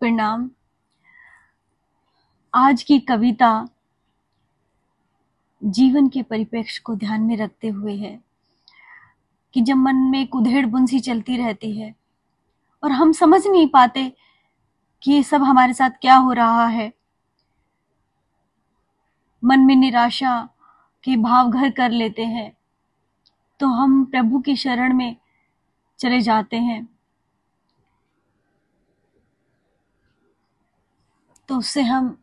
प्रणाम। आज की कविता जीवन के परिप्रेक्ष्य को ध्यान में रखते हुए है कि जब मन में एक उधेड़-बुन सी चलती रहती है और हम समझ नहीं पाते कि ये सब हमारे साथ क्या हो रहा है, मन में निराशा के भाव घर कर लेते हैं, तो हम प्रभु की शरण में चले जाते हैं। तो उससे हम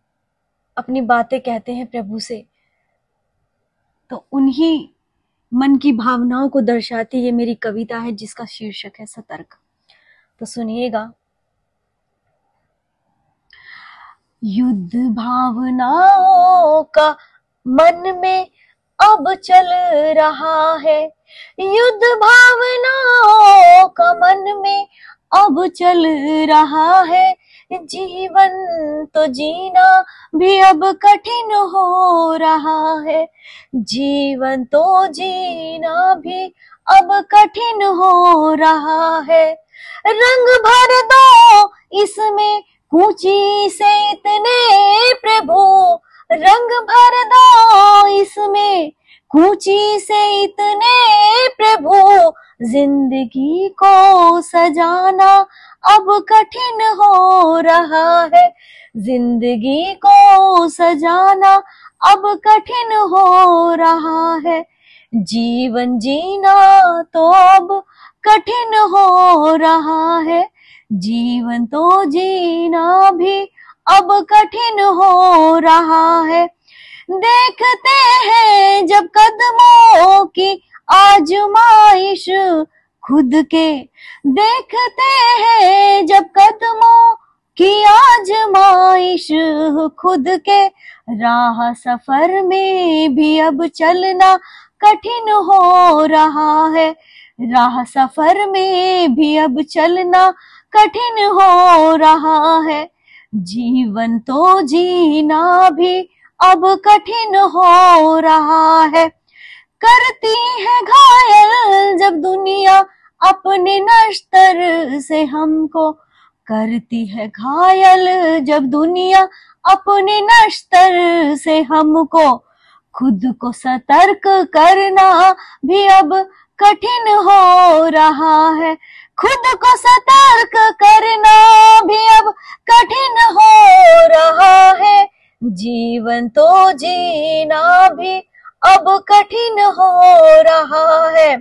अपनी बातें कहते हैं प्रभु से, तो उन्हीं मन की भावनाओं को दर्शाती ये मेरी कविता है जिसका शीर्षक है सतर्क। तो सुनिएगा। युद्ध भावनाओं का मन में अब चल रहा है, युद्ध भावनाओं का मन में अब चल रहा है। जीवन तो जीना भी अब कठिन हो रहा है, जीवन तो जीना भी अब कठिन हो रहा है। रंग भर दो इसमें कूची से इतने प्रभु, रंग भर दो इसमें कूची से इतने प्रभु। जिंदगी को सजाना अब कठिन हो रहा है, जिंदगी को सजाना अब कठिन हो रहा है। जीवन जीना तो अब कठिन हो रहा है, जीवन तो जीना भी अब कठिन हो रहा है। देखते हैं जब कदमों की आजमाइश खुद के, देखते हैं जब कदमों की आजमाइश खुद के। राह सफर में भी अब चलना कठिन हो रहा है, राह सफर में भी अब चलना कठिन हो रहा है। जीवन तो जीना भी अब कठिन हो रहा है। करती है घायल जब दुनिया अपने नश्तर से हमको, करती है घायल जब दुनिया अपने नश्तर से हमको। खुद को सतर्क करना भी अब कठिन हो रहा है, खुद को सतर्क करना भी अब कठिन हो रहा है। जीवन तो जीना भी अब कठिन हो रहा है।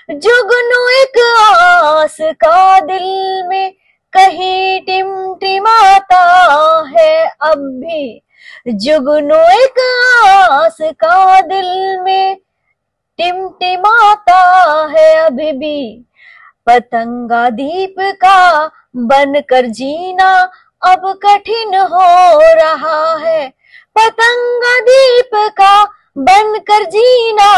जुगनू एक आस का दिल में कहीं टिमटिमाता है अब भी, जुगनू एक आस का दिल में टिमटिमाता है अभी भी। पतंगा दीप का बनकर जीना अब कठिन हो रहा है, पतंगा दीप का बनकर जीना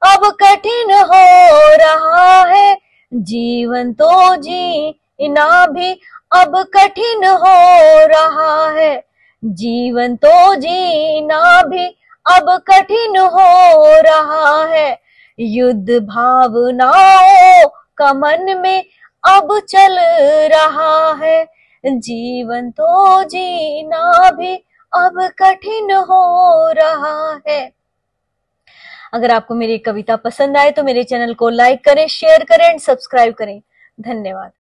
अब कठिन हो रहा है। जीवन तो जीना भी अब कठिन हो रहा है, जीवन तो जीना भी अब कठिन हो रहा है। युद्ध भावनाओं का मन में अब चल रहा है, जीवन तो जीना भी अब कठिन हो रहा है। अगर आपको मेरी कविता पसंद आए तो मेरे चैनल को लाइक करें, शेयर करें एंड सब्सक्राइब करें। धन्यवाद।